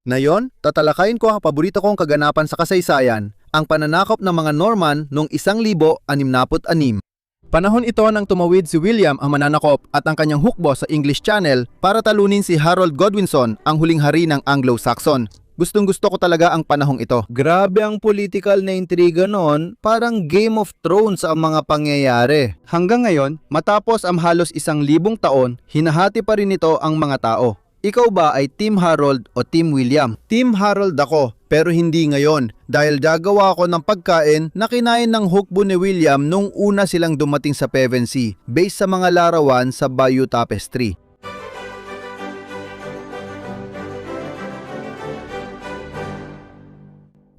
Ngayon, tatalakayin ko ang paborito kong kaganapan sa kasaysayan, ang pananakop ng mga Norman noong 1066. Panahon ito nang tumawid si William ang mananakop at ang kanyang hukbo sa English Channel para talunin si Harold Godwinson, ang huling hari ng Anglo-Saxon. Gustong-gusto ko talaga ang panahong ito. Grabe ang political na intriga noon, parang Game of Thrones ang mga pangyayari. Hanggang ngayon, matapos ang halos 1,000 taon, hinahati pa rin ito ang mga tao. Ikaw ba ay Team Harold o Team William? Team Harold ako, pero hindi ngayon dahil gagawa ako ng pagkain na kinain ng hukbo ni William nung una silang dumating sa Pevensey based sa mga larawan sa Bayeux Tapestry.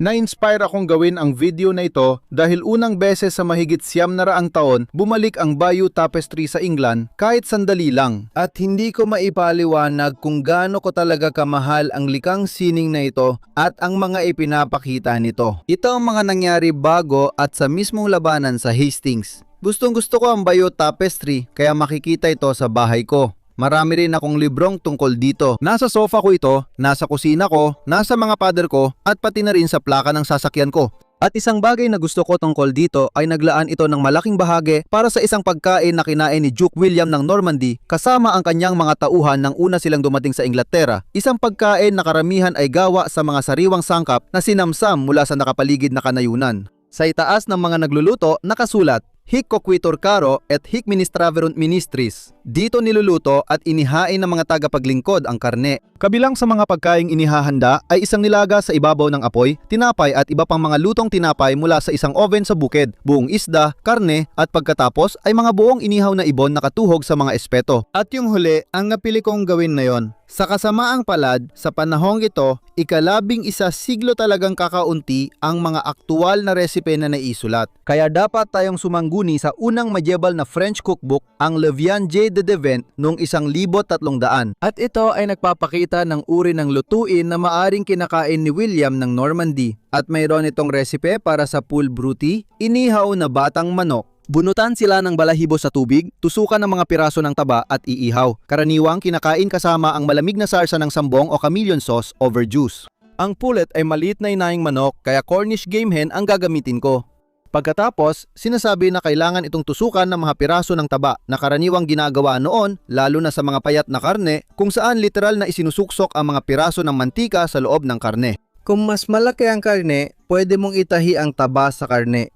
Na-inspire akong gawin ang video na ito dahil unang beses sa mahigit 900 taon bumalik ang Bayeux Tapestry sa England kahit sandali lang. At hindi ko maipaliwanag kung gaano ko talaga kamahal ang likang sining na ito at ang mga ipinapakita nito. Ito ang mga nangyari bago at sa mismong labanan sa Hastings. Gustong-gusto ko ang Bayeux Tapestry kaya makikita ito sa bahay ko. Marami rin akong librong tungkol dito. Nasa sofa ko ito, nasa kusina ko, nasa mga pader ko, at pati na rin sa plaka ng sasakyan ko. At isang bagay na gusto ko tungkol dito ay naglaan ito ng malaking bahagi para sa isang pagkain na kinain ni Duke William ng Normandy kasama ang kanyang mga tauhan nang una silang dumating sa Inglaterra. Isang pagkain na karamihan ay gawa sa mga sariwang sangkap na sinamsam mula sa nakapaligid na kanayunan. Sa itaas ng mga nagluluto, nakasulat, Hic coquitur caro et hic ministraverunt ministris. Dito niluluto at inihain ng mga tagapaglingkod ang karne. Kabilang sa mga pagkaing inihahanda ay isang nilaga sa ibabaw ng apoy, tinapay at iba pang mga lutong tinapay mula sa isang oven sa bukid, buong isda, karne at pagkatapos ay mga buong inihaw na ibon na katuhog sa mga espeto. At yung huli, ang napili kong gawin na yon. Sa kasamaang palad, sa panahong ito, 11 siglo talagang kakaunti ang mga aktual na resipe na naisulat. Kaya dapat tayong sumangguni sa unang medieval na French cookbook, ang Le Viandier de Devent noong 1300. At ito ay nagpapakita ng uri ng lutuin na maaring kinakain ni William ng Normandy. At mayroon itong resipe para sa poule brouty, inihaw na batang manok. Bunutan sila ng balahibo sa tubig, tusukan ng mga piraso ng taba at iihaw. Karaniwang kinakain kasama ang malamig na sarsa ng sambong o chameleon sauce over juice. Ang pullet ay maliit na inahing manok kaya Cornish game hen ang gagamitin ko. Pagkatapos, sinasabi na kailangan itong tusukan ng mga piraso ng taba na karaniwang ginagawa noon lalo na sa mga payat na karne kung saan literal na isinusuksok ang mga piraso ng mantika sa loob ng karne. Kung mas malaki ang karne, pwede mong itahi ang taba sa karne.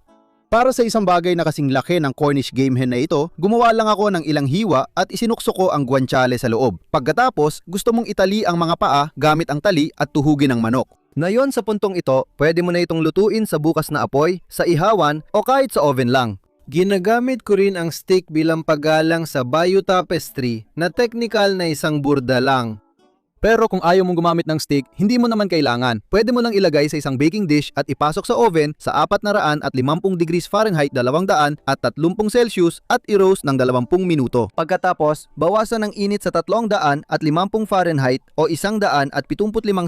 Para sa isang bagay na kasing laki ng Cornish game hen na ito, gumawa lang ako ng ilang hiwa at isinukso ko ang guanciale sa loob. Pagkatapos, gusto mong itali ang mga paa gamit ang tali at tuhugin ng manok. Ngayon sa puntong ito, pwede mo na itong lutuin sa bukas na apoy, sa ihawan o kahit sa oven lang. Ginagamit ko rin ang stick bilang paggalang sa Bayeux Tapestry na technical na isang burda lang. Pero kung ayaw mong gumamit ng stick, hindi mo naman kailangan. Pwede mo lang ilagay sa isang baking dish at ipasok sa oven sa 450 degrees Fahrenheit 200 at 30 Celsius at i-roast ng 20 minuto. Pagkatapos, bawasan ng init sa 350 Fahrenheit o 175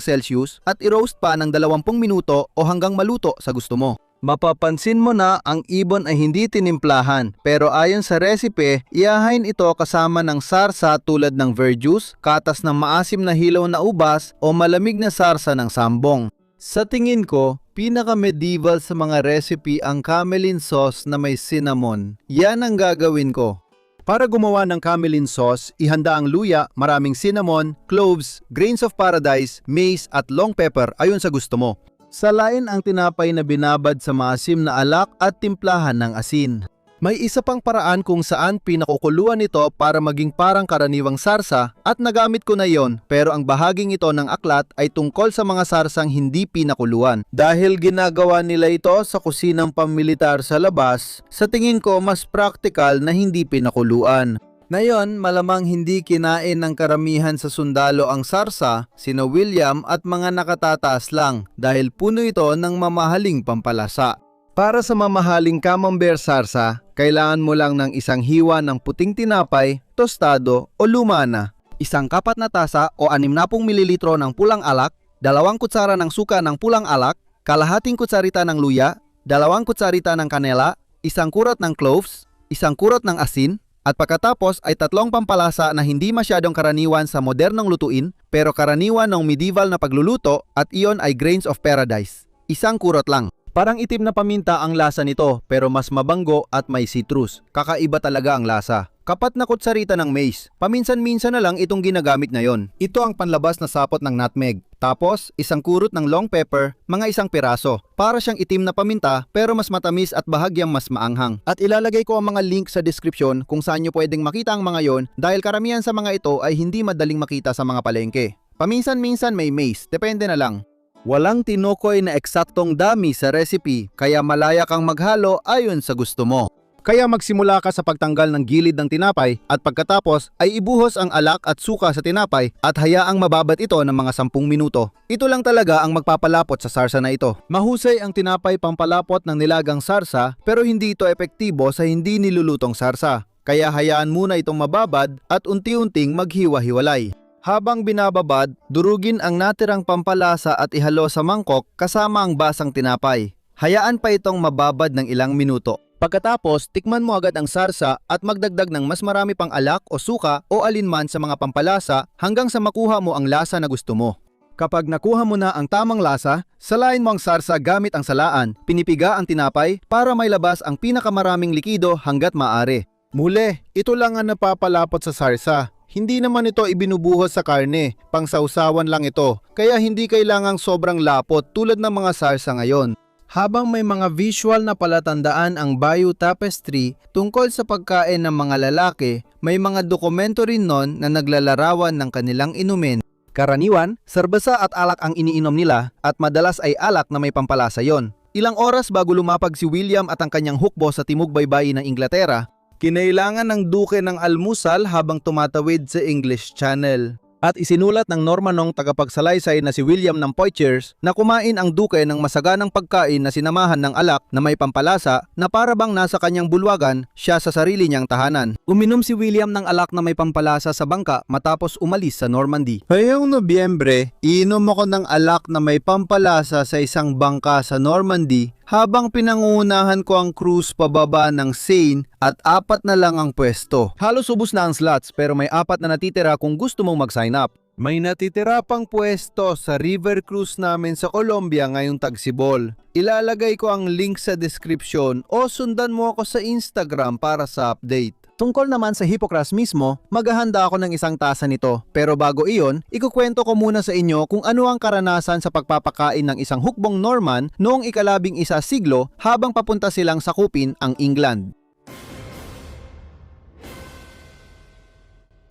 Celsius at i-roast pa ng 20 minuto o hanggang maluto sa gusto mo. Mapapansin mo na ang ibon ay hindi tinimplahan, pero ayon sa recipe, iahain ito kasama ng sarsa tulad ng verjuice, katas ng maasim na hilaw na ubas o malamig na sarsa ng sambong. Sa tingin ko, pinaka-medieval sa mga recipe ang camelin sauce na may cinnamon. Yan ang gagawin ko. Para gumawa ng camelin sauce, ihanda ang luya, maraming cinnamon, cloves, grains of paradise, mace at long pepper ayon sa gusto mo. Salain ang tinapay na binabad sa maasim na alak at timplahan ng asin. May isa pang paraan kung saan pinakukuluan ito para maging parang karaniwang sarsa at nagamit ko na yon, pero ang bahaging ito ng aklat ay tungkol sa mga sarsang hindi pinakuluan. Dahil ginagawa nila ito sa kusinang pamilitar sa labas, sa tingin ko mas practical na hindi pinakuluan. Ngayon, malamang hindi kinain ng karamihan sa sundalo ang sarsa, sina William at mga nakatataas lang dahil puno ito ng mamahaling pampalasa. Para sa mamahaling camembert sarsa, kailangan mo lang ng isang hiwa ng puting tinapay, tostado o lumana, isang kapat na tasa o 60 ml ng pulang alak, 2 kutsara ng suka ng pulang alak, kalahating kutsarita ng luya, 2 kutsarita ng kanela, 1 kurot ng cloves, 1 kurot ng asin, At pagkatapos ay 3 pampalasa na hindi masyadong karaniwan sa modernong lutuin pero karaniwan ng medieval na pagluluto at iyon ay grains of paradise. Isang kurot lang. Parang itim na paminta ang lasa nito pero mas mabanggo at may citrus. Kakaiba talaga ang lasa. Kapat na kutsarita ng mace. Paminsan-minsan na lang itong ginagamit ngayon. Ito ang panlabas na sapot ng nutmeg. Tapos, isang kurot ng long pepper, mga 1 piraso. Para siyang itim na paminta pero mas matamis at bahagyang mas maanghang. At ilalagay ko ang mga link sa description kung saan nyo pwedeng makita ang mga yon dahil karamihan sa mga ito ay hindi madaling makita sa mga palengke. Paminsan-minsan may mace, depende na lang. Walang tinukoy na eksaktong dami sa recipe kaya malaya kang maghalo ayon sa gusto mo. Kaya magsimula ka sa pagtanggal ng gilid ng tinapay at pagkatapos ay ibuhos ang alak at suka sa tinapay at hayaang mababad ito ng mga 10 minuto. Ito lang talaga ang magpapalapot sa sarsa na ito. Mahusay ang tinapay pampalapot ng nilagang sarsa pero hindi ito epektibo sa hindi nilulutong sarsa. Kaya hayaan muna itong mababad at unti-unting maghiwa-hiwalay. Habang binababad, durugin ang natirang pampalasa at ihalo sa mangkok kasama ang basang tinapay. Hayaan pa itong mababad ng ilang minuto. Pagkatapos, tikman mo agad ang sarsa at magdagdag ng mas marami pang alak o suka o alinman sa mga pampalasa hanggang sa makuha mo ang lasa na gusto mo. Kapag nakuha mo na ang tamang lasa, salain mo ang sarsa gamit ang salaan, pinipiga ang tinapay para may labas ang pinakamaraming likido hanggat maaari. Muli, ito lang ang napapalapot sa sarsa. Hindi naman ito ibinubuhos sa karne, pangsawsawan lang ito, kaya hindi kailangang sobrang lapot tulad ng mga sarsa ngayon. Habang may mga visual na palatandaan ang Bayou Tapestry tungkol sa pagkain ng mga lalaki, may mga dokumento rin nun na naglalarawan ng kanilang inumin. Karaniwan, serbesa at alak ang iniinom nila at madalas ay alak na may pampalasa yon. Ilang oras bago lumapag si William at ang kanyang hukbo sa timog baybayin ng Inglaterra, kinailangan ng duke ng almusal habang tumatawid sa English Channel. At isinulat ng Normanong tagapagsalaysay na si William ng Poitiers na kumain ang duke ng masaganang pagkain na sinamahan ng alak na may pampalasa na para bang nasa kanyang bulwagan siya sa sarili niyang tahanan. Uminom si William ng alak na may pampalasa sa bangka matapos umalis sa Normandy. Ngayong Nobyembre, iinom ako ng alak na may pampalasa sa isang bangka sa Normandy habang pinangungunahan ko ang cruise pababa ng Seine at 4 na lang ang pwesto. Halos ubos na ang slots pero may 4 na natitira kung gusto mong mag-sign up. May natitira pang pwesto sa river cruise namin sa Colombia ngayong Tagsibol. Ilalagay ko ang link sa description o sundan mo ako sa Instagram para sa update. Tungkol naman sa Hippocras mismo, maghahanda ako ng 1 tasa nito. Pero bago iyon, ikukwento ko muna sa inyo kung ano ang karanasan sa pagpapakain ng isang hukbong Norman noong ika-11 siglo habang papunta silang sakupin ang England.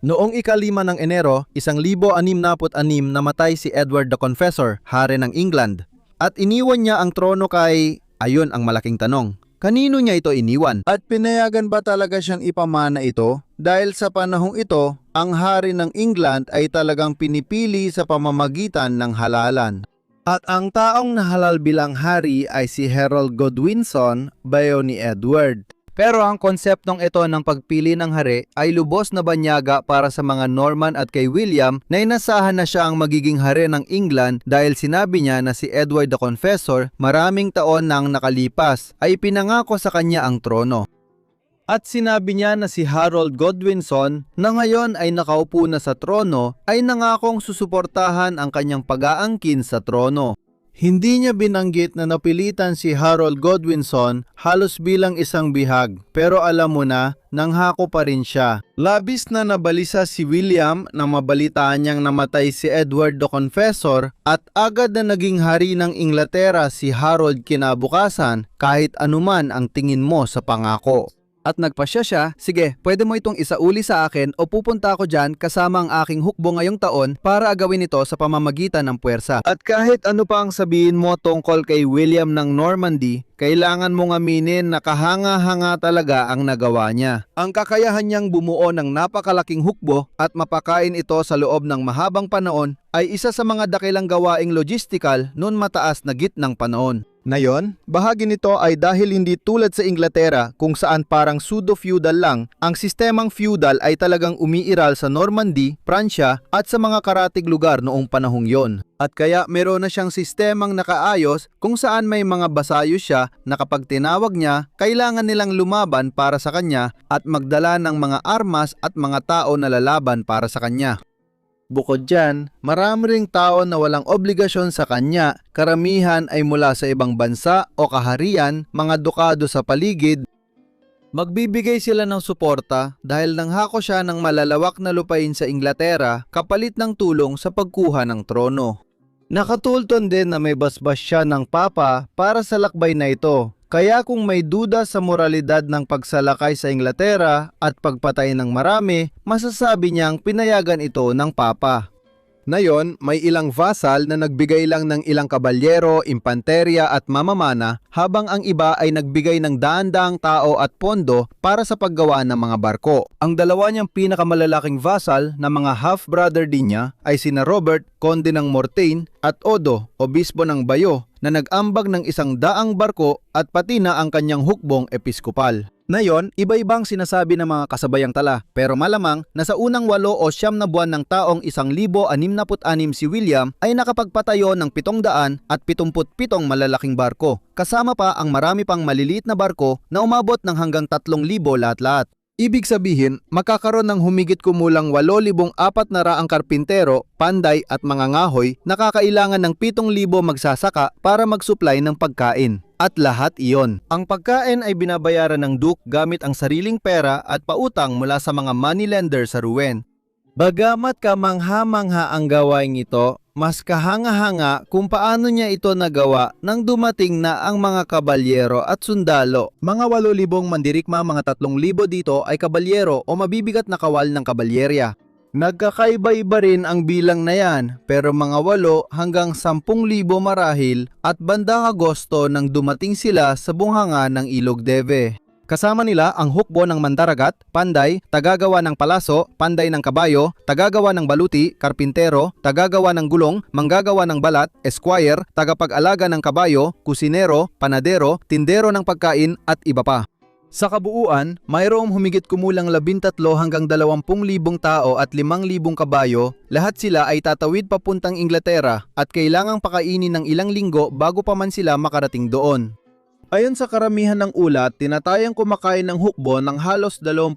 Noong ika-5 ng Enero, 1666 namatay si Edward the Confessor, hari ng England. At iniwan niya ang trono kay... Ayun ang malaking tanong. Kanino niya ito iniwan? At pinayagan ba talaga siyang ipamana ito? Dahil sa panahong ito, ang hari ng England ay talagang pinipili sa pamamagitan ng halalan. At ang taong nahalal bilang hari ay si Harold Godwinson, bayo ni Edward. Pero ang konseptong ito ng pagpili ng hari ay lubos na banyaga para sa mga Norman at kay William na inasahan na siya ang magiging hari ng England dahil sinabi niya na si Edward the Confessor maraming taon nang nakalipas ay pinangako sa kanya ang trono. At sinabi niya na si Harold Godwinson na ngayon ay nakaupo na sa trono ay nangakong susuportahan ang kanyang pag-aangkin sa trono. Hindi niya binanggit na napilitan si Harold Godwinson halos bilang isang bihag, pero alam mo na, nanghako pa rin siya. Labis na nabalisa si William na mabalitaan niyang namatay si Edward the Confessor at agad na naging hari ng Inglaterra si Harold kinabukasan kahit anuman ang tingin mo sa pangako. At nagpasya siya, sige, pwede mo itong isauli sa akin o pupunta ako dyan kasama ang aking hukbo ngayong taon para agawin ito sa pamamagitan ng puwersa. At kahit ano pa ang sabihin mo tungkol kay William ng Normandy, kailangan mong aminin na kahanga-hanga talaga ang nagawa niya. Ang kakayahan niyang bumuo ng napakalaking hukbo at mapakain ito sa loob ng mahabang panahon ay isa sa mga dakilang gawaing logistical noon mataas na gitnang panahon. Ngayon, bahagi nito ay dahil hindi tulad sa Inglaterra kung saan parang pseudo-feudal lang, ang sistemang feudal ay talagang umiiral sa Normandy, Pransya at sa mga karatig lugar noong panahong yon. At kaya meron na siyang sistemang nakaayos kung saan may mga basayo siya na kapag tinawag niya, kailangan nilang lumaban para sa kanya at magdala ng mga armas at mga tao na lalaban para sa kanya. Bukod dyan, marami ring tao na walang obligasyon sa kanya, karamihan ay mula sa ibang bansa o kaharian, mga dukado sa paligid. Magbibigay sila ng suporta dahil nanghako siya ng malalawak na lupain sa Inglaterra kapalit ng tulong sa pagkuha ng trono. Nakatulton din na may basbas siya ng papa para sa lakbay na ito. Kaya kung may duda sa moralidad ng pagsalakay sa Inglaterra at pagpatay ng marami, masasabi niyang pinayagan ito ng papa. Ngayon, may ilang vassal na nagbigay lang ng ilang kabalyero, impanterya at mamamana habang ang iba ay nagbigay ng daan-daang tao at pondo para sa paggawa ng mga barko. Ang dalawa niyang pinakamalalaking vassal na mga half-brother din niya ay sina Robert, Conde ng Mortain at Odo, obispo ng Bayo na nag-ambag ng 100 barko at pati na ang kanyang hukbong episkopal. Ngayon, iba-ibang sinasabi ng mga kasabayang tala pero malamang na sa unang 8 o 9 na buwan ng taong 1066 si William ay nakapagpatayo ng 777 malalaking barko. Kasama pa ang marami pang maliliit na barko na umabot ng hanggang 3,000 lahat-lahat. Ibig sabihin, makakaroon ng humigit kumulang 8,400 karpintero, panday at mga ngahoy na kakailangan ng 7,000 magsasaka para mag-supply ng pagkain. At lahat iyon. Ang pagkain ay binabayaran ng Duke gamit ang sariling pera at pautang mula sa mga moneylender sa Rouen. Bagamat kamangha-mangha ang gawain ito, mas kahanga-hanga kung paano niya ito nagawa nang dumating na ang mga kabalyero at sundalo. Mga 8,000 mandirikma, mga 3,000 dito ay kabalyero o mabibigat na kawal ng kabalyerya. Nagkakaiba-iba rin ang bilang na yan pero mga 8 hanggang 10,000 marahil at bandang Agosto nang dumating sila sa bunghanga ng Ilog Deve. Kasama nila ang hukbo ng mandaragat, panday, tagagawa ng palaso, panday ng kabayo, tagagawa ng baluti, karpintero, tagagawa ng gulong, manggagawa ng balat, esquire, tagapag-alaga ng kabayo, kusinero, panadero, tindero ng pagkain at iba pa. Sa kabuuan, mayroong humigit kumulang 13 hanggang 20,000 tao at 5,000 kabayo, lahat sila ay tatawid papuntang Inglaterra at kailangang pakainin ng ilang linggo bago pa man sila makarating doon. Ayon sa karamihan ng ulat, tinatayang kumakain ng hukbo ng halos 20,000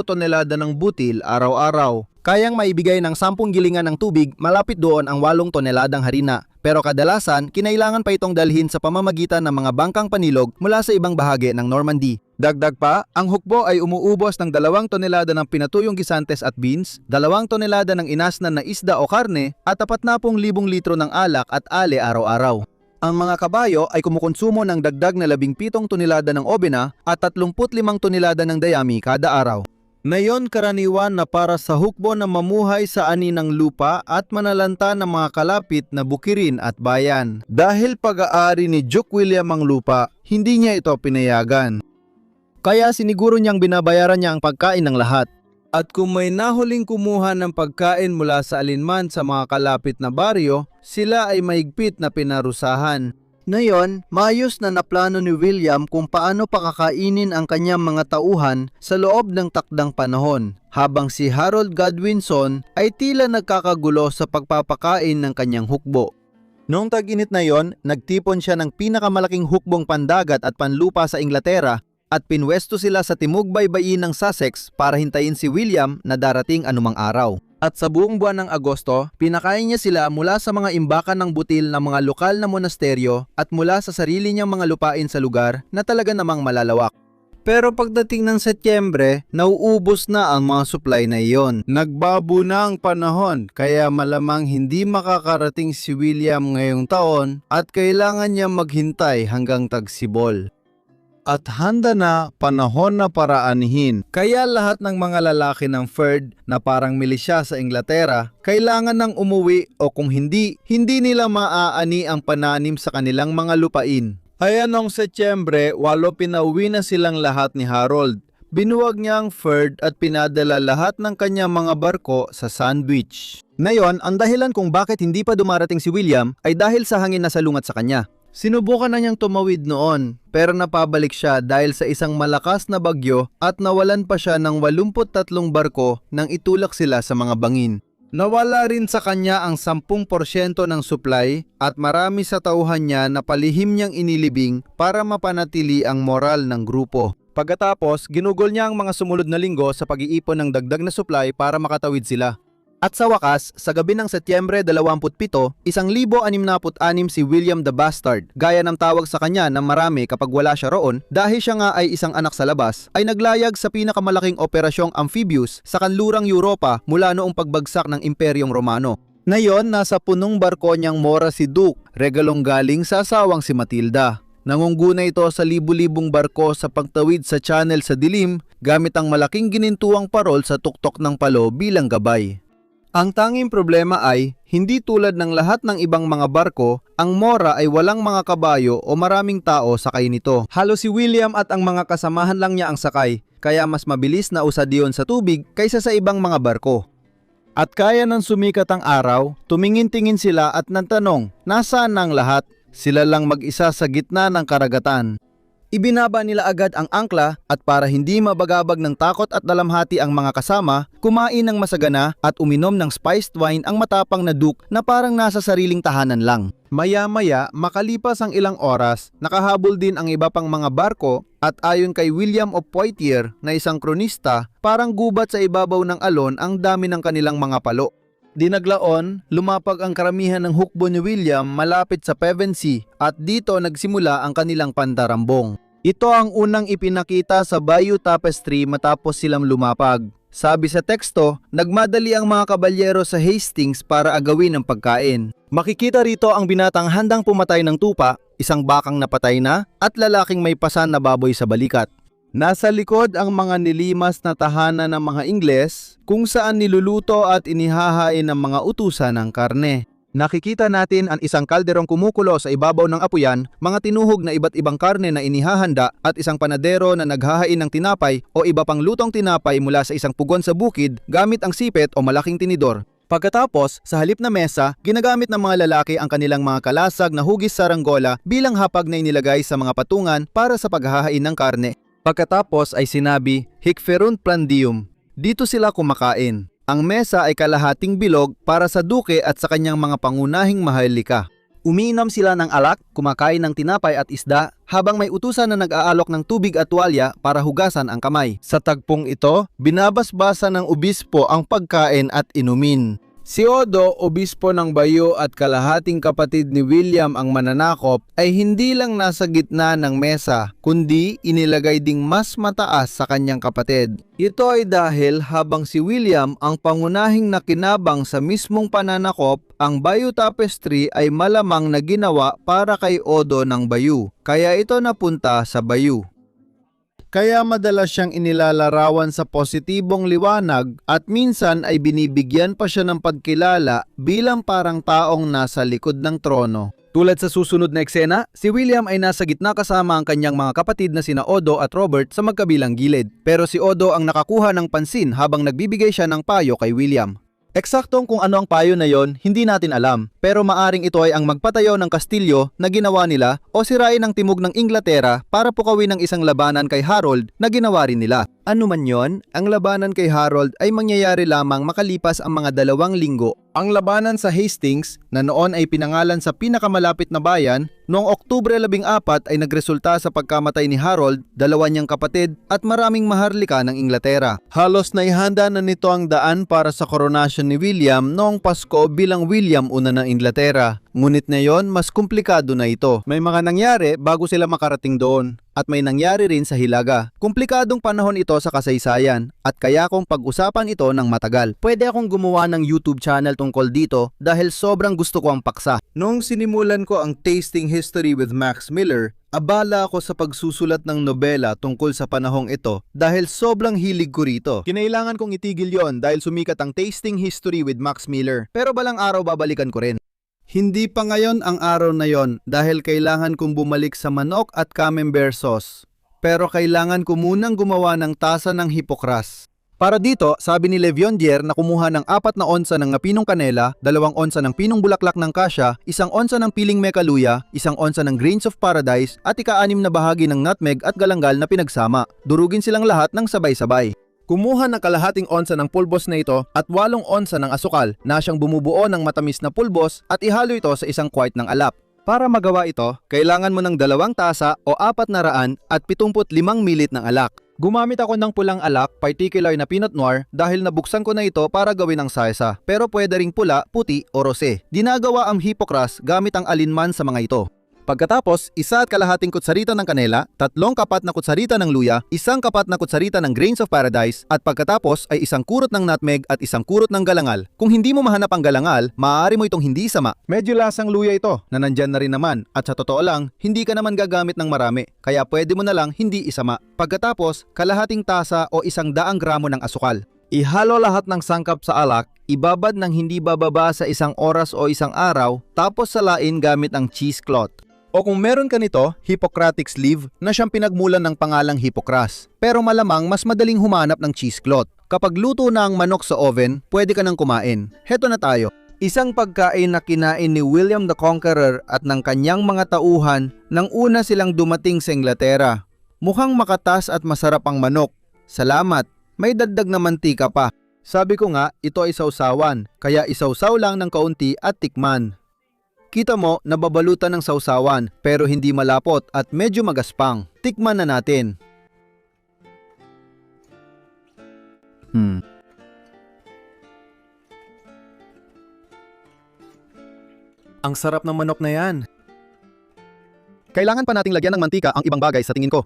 tonelada ng butil araw-araw. Kayang maibigay ng 10 gilingan ng tubig, malapit doon ang 8 toneladang harina. Pero kadalasan, kinailangan pa itong dalhin sa pamamagitan ng mga bangkang panilog mula sa ibang bahagi ng Normandy. Dagdag pa, ang hukbo ay umuubos ng 2 tonelada ng pinatuyong gisantes at beans, 2 tonelada ng inasnan na isda o karne, at 40,000 litro ng alak at ale araw-araw. Ang mga kabayo ay kumukonsumo ng dagdag na 17 tonelada ng obena at 35 tonelada ng dayami kada araw. Ngayon karaniwan na para sa hukbo na mamuhay sa ani ng lupa at manalanta ng mga kalapit na bukirin at bayan. Dahil pag-aari ni Duke William ang lupa, hindi niya ito pinayagan. Kaya siniguro niyang binabayaran niya ang pagkain ng lahat. At kung may nahuling kumuha ng pagkain mula sa alinman sa mga kalapit na baryo, sila ay mahigpit na pinarusahan. Ngayon, maayos na naplano ni William kung paano pakakainin ang kanyang mga tauhan sa loob ng takdang panahon, habang si Harold Godwinson ay tila nagkakagulo sa pagpapakain ng kanyang hukbo. Noong tag-init na yon, nagtipon siya ng pinakamalaking hukbong pandagat at panlupa sa Inglaterra at pinwesto sila sa timog-baybayin ng Sussex para hintayin si William na darating anumang araw. At sa buong buwan ng Agosto, pinakain niya sila mula sa mga imbakan ng butil ng mga lokal na monasteryo at mula sa sarili niyang mga lupain sa lugar na talaga namang malalawak. Pero pagdating ng Setyembre, nauubos na ang mga supply na iyon. Nagbabo na ang panahon kaya malamang hindi makakarating si William ngayong taon at kailangan niya maghintay hanggang tagsibol. At handa na panahon na para anihin. Kaya lahat ng mga lalaki ng Ferd na parang milisya sa Inglaterra, kailangan nang umuwi o kung hindi, hindi nila maaani ang pananim sa kanilang mga lupain. Kaya noong Setyembre, 8 pinauwi na silang lahat ni Harold. Binuwag niya ang Ferd at pinadala lahat ng kanyang mga barko sa Sandwich. Ngayon, ang dahilan kung bakit hindi pa dumarating si William ay dahil sa hangin na salungat sa kanya. Sinubukan na niyang tumawid noon pero napabalik siya dahil sa isang malakas na bagyo at nawalan pa siya ng 83 barko nang itulak sila sa mga bangin. Nawala rin sa kanya ang 10% ng supply at marami sa tauhan niya na palihim niyang inilibing para mapanatili ang moral ng grupo. Pagkatapos, ginugol niya ang mga sumunod na linggo sa pag-iipon ng dagdag na supply para makatawid sila. At sa wakas, sa gabi ng Setyembre 27, 1666 si William the Bastard, gaya ng tawag sa kanya ng marami kapag wala siya roon dahil siya nga ay isang anak sa labas, ay naglayag sa pinakamalaking operasyong amphibious sa kanlurang Europa mula noong pagbagsak ng Imperyong Romano. Ngayon, nasa punong barko niyang mora si Duke, regalong galing sa asawang si Matilda. Nangunguna ito sa libu-libong barko sa pagtawid sa channel sa dilim gamit ang malaking ginintuang parol sa tuktok ng palo bilang gabay. Ang tanging problema ay, hindi tulad ng lahat ng ibang mga barko, ang Mora ay walang mga kabayo o maraming tao sakay nito. Halos si William at ang mga kasamahan lang niya ang sakay, kaya mas mabilis na usad yun sa tubig kaysa sa ibang mga barko. At kaya ng sumikat ang araw, tumingin-tingin sila at nantanong, nasaan na ang lahat? Sila lang mag-isa sa gitna ng karagatan. Ibinaba nila agad ang angkla at para hindi mabagabag ng takot at dalamhati ang mga kasama, kumain ng masagana at uminom ng spiced wine ang matapang na Duke na parang nasa sariling tahanan lang. Maya-maya, makalipas ang ilang oras, nakahabol din ang iba pang mga barko at ayon kay William of Poitiers na isang kronista, parang gubat sa ibabaw ng alon ang dami ng kanilang mga palo. Dinaglaon, lumapag ang karamihan ng hukbo ni William malapit sa Pevensey at dito nagsimula ang kanilang pandarambong. Ito ang unang ipinakita sa Bayou Tapestry matapos silang lumapag. Sabi sa teksto, nagmadali ang mga kabalyero sa Hastings para agawin ang pagkain. Makikita rito ang binatang handang pumatay ng tupa, isang bakang napatay na at lalaking may pasan na baboy sa balikat. Nasa likod ang mga nilimas na tahanan ng mga Ingles kung saan niluluto at inihahain ang mga utusan ng karne. Nakikita natin ang isang kalderong kumukulo sa ibabaw ng apuyan, mga tinuhog na iba't ibang karne na inihahanda at isang panadero na naghahain ng tinapay o iba pang lutong tinapay mula sa isang pugon sa bukid gamit ang sipet o malaking tinidor. Pagkatapos, sa halip na mesa, ginagamit ng mga lalaki ang kanilang mga kalasag na hugis saranggola bilang hapag na inilagay sa mga patungan para sa paghahain ng karne. Pagkatapos ay sinabi, Hic ferunt prandium. Dito sila kumakain. Ang mesa ay kalahating bilog para sa duke at sa kanyang mga pangunahing maharlika. Umiinom sila ng alak, kumakain ng tinapay at isda, habang may utusan na nag-aalok ng tubig at tuwalya para hugasan ang kamay. Sa tagpong ito, binabasbasa ng obispo ang pagkain at inumin. Si Odo, obispo ng Bayeux at kalahating kapatid ni William ang mananakop, ay hindi lang nasa gitna ng mesa, kundi inilagay ding mas mataas sa kanyang kapatid. Ito ay dahil habang si William ang pangunahing nakinabang sa mismong pananakop, ang Bayeux Tapestry ay malamang na ginawa para kay Odo ng Bayeux, kaya ito napunta sa Bayeux. Kaya madalas siyang inilalarawan sa positibong liwanag at minsan ay binibigyan pa siya ng pagkilala bilang parang taong nasa likod ng trono. Tulad sa susunod na eksena, si William ay nasa gitna kasama ang kanyang mga kapatid na sina Odo at Robert sa magkabilang gilid. Pero si Odo ang nakakuha ng pansin habang nagbibigay siya ng payo kay William. Eksaktong kung ano ang payo na yon, hindi natin alam, pero maaring ito ay ang magpatayo ng kastilyo na ginawa nila o sirain ang timog ng Inglaterra para pukawin ang isang labanan kay Harold na ginawa rin nila. Ano man yon, ang labanan kay Harold ay mangyayari lamang makalipas ang mga 2 linggo. Ang labanan sa Hastings, na noon ay pinangalan sa pinakamalapit na bayan, noong Oktubre 14 ay nagresulta sa pagkamatay ni Harold, 2 niyang kapatid at maraming maharlika ng Inglaterra. Halos naihanda na nito ang daan para sa koronasyon ni William noong Pasko bilang William una ng Inglaterra. Ngunit ngayon, mas komplikado na ito. May mga nangyari bago sila makarating doon. At may nangyari rin sa Hilaga. Komplikadong panahon ito sa kasaysayan at kaya kong pag-usapan ito ng matagal. Pwede akong gumawa ng YouTube channel tungkol dito dahil sobrang gusto ko ang paksa. Noong sinimulan ko ang Tasting History with Max Miller, abala ako sa pagsusulat ng nobela tungkol sa panahong ito dahil sobrang hilig ko rito. Kinailangan kong itigil yon dahil sumikat ang Tasting History with Max Miller. Pero balang araw babalikan ko rin. Hindi pa ngayon ang araw na yon dahil kailangan kong bumalik sa manok at camembert sauce. Pero kailangan ko munang gumawa ng tasa ng Hippocras. Para dito, sabi ni Leviondier na kumuha ng 4 na onsa ng pinong kanela, 2 onsa ng pinong bulaklak ng kasya, 1 onsa ng piling mekaluya, 1 onsa ng grains of paradise, at ika-6 na bahagi ng nutmeg at galanggal na pinagsama. Durugin silang lahat ng sabay-sabay. Kumuha ng kalahating onsa ng pulbos na ito at 8 onsa ng asukal na siyang bumubuo ng matamis na pulbos at ihalo ito sa 1 quart ng alap. Para magawa ito, kailangan mo ng 2 tasa o 475 milit ng alak. Gumamit ako ng pulang alak, particular na Pinot Noir, dahil nabuksan ko na ito para gawin ng salsa. Pero pwede ring pula, puti o rosé. Ginagawa ang Hippocras gamit ang alinman sa mga ito. Pagkatapos, 1 at kalahating kutsarita ng kanela, 3 kapat na kutsarita ng luya, 1 kapat na kutsarita ng grains of paradise, at pagkatapos ay 1 kurot ng nutmeg at 1 kurot ng galangal. Kung hindi mo mahanap ang galangal, maaari mo itong hindi isama. Medyo lasang luya ito, na nandyan na rin naman, at sa totoo lang, hindi ka naman gagamit ng marami, kaya pwede mo na lang hindi isama. Pagkatapos, kalahating tasa o 100 gramo ng asukal. Ihalo lahat ng sangkap sa alak, ibabad ng hindi bababa sa 1 oras o 1 araw, tapos salain gamit ang cheesecloth. O kung meron ka nito, Hippocratic sleeve na siyang pinagmulan ng pangalang Hippocras. Pero malamang mas madaling humanap ng cheesecloth. Kapag luto na ang manok sa oven, pwede ka nang kumain. Heto na tayo. Isang pagkain na kinain ni William the Conqueror at ng kanyang mga tauhan nang una silang dumating sa Inglaterra. Mukhang makatas at masarap ang manok. Salamat, may dagdag na mantika pa. Sabi ko nga, ito ay sausawan, kaya isawsaw lang ng kaunti at tikman. Kita mo, nababalutan ng sausawan pero hindi malapot at medyo magaspang. Tikman na natin. Ang sarap ng manok na yan. Kailangan pa nating lagyan ng mantika ang ibang bagay sa tingin ko.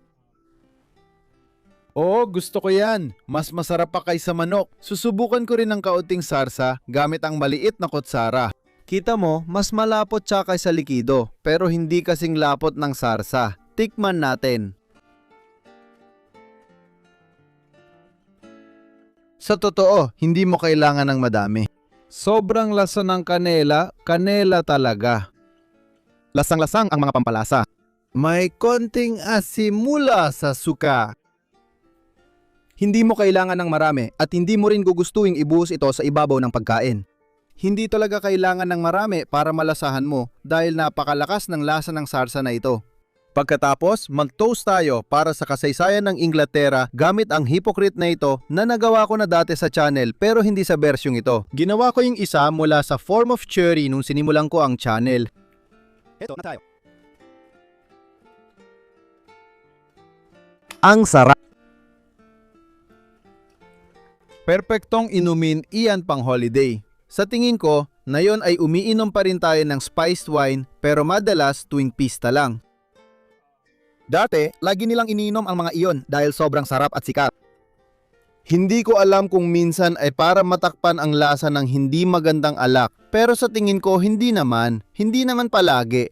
Oo, gusto ko yan. Mas masarap pa kaysa manok. Susubukan ko rin ng kaunting sarsa gamit ang maliit na kutsara. Kita mo, mas malapot siya kaysa likido, pero hindi kasing lapot ng sarsa. Tikman natin. Sa totoo, hindi mo kailangan ng madami. Sobrang lasa ng kanela, kanela talaga. Lasang-lasang ang mga pampalasa. May konting asim mula sa suka. Hindi mo kailangan ng marami at hindi mo rin gugustuhin ibuhos ito sa ibabaw ng pagkain. Hindi talaga kailangan ng marami para malasahan mo dahil napakalakas ng lasa ng sarsa na ito. Pagkatapos, mag-toast tayo para sa kasaysayan ng Inglaterra gamit ang hypocrite na ito na nagawa ko na dati sa channel pero hindi sa versyong ito. Ginawa ko yung isa mula sa form of cherry nung sinimulan ko ang channel. Ito na tayo. Ang sarap. Perpektong inumin iyan pang holiday. Sa tingin ko, na yon ay umiinom pa rin tayo ng spiced wine pero madalas tuwing pista lang. Dati, lagi nilang iniinom ang mga iyon dahil sobrang sarap at sikat. Hindi ko alam kung minsan ay para matakpan ang lasa ng hindi magandang alak pero sa tingin ko hindi naman palagi.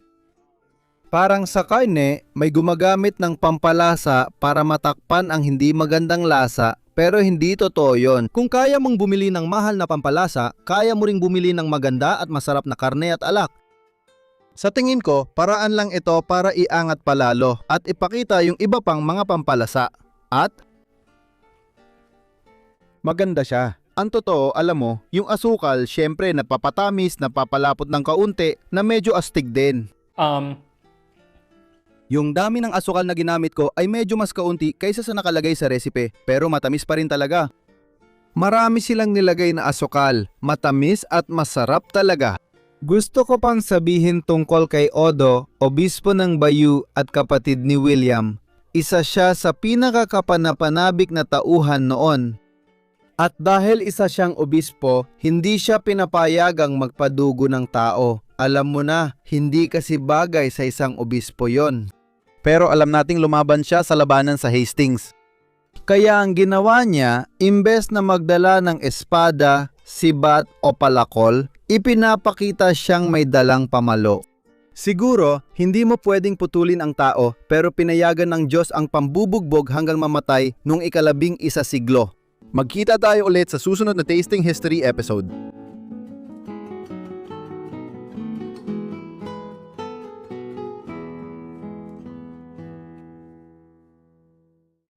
Parang sa karne, may gumagamit ng pampalasa para matakpan ang hindi magandang lasa. Pero hindi totoo yun. Kung kaya mong bumili ng mahal na pampalasa, kaya mo ring bumili ng maganda at masarap na karne at alak. Sa tingin ko, paraan lang ito para iangat palalo at ipakita yung iba pang mga pampalasa. At maganda siya. Ang totoo, alam mo, yung asukal, syempre napapatamis, napapalapot ng kaunti, na medyo astig din. Yung dami ng asukal na ginamit ko ay medyo mas kaunti kaysa sa nakalagay sa recipe, pero matamis pa rin talaga. Marami silang nilagay na asukal, matamis at masarap talaga. Gusto ko pang sabihin tungkol kay Odo, obispo ng Bayeux at kapatid ni William. Isa siya sa pinakakapanapanabik na tauhan noon. At dahil isa siyang obispo, hindi siya pinapayagang magpadugo ng tao. Alam mo na, hindi kasi bagay sa isang obispo yon. Pero alam nating lumaban siya sa labanan sa Hastings. Kaya ang ginawa niya, imbes na magdala ng espada, sibat o palakol, ipinapakita siyang may dalang pamalo. Siguro, hindi mo pwedeng putulin ang tao pero pinayagan ng Diyos ang pambubugbog hanggang mamatay nung 11 siglo. Magkita tayo ulit sa susunod na Tasting History episode.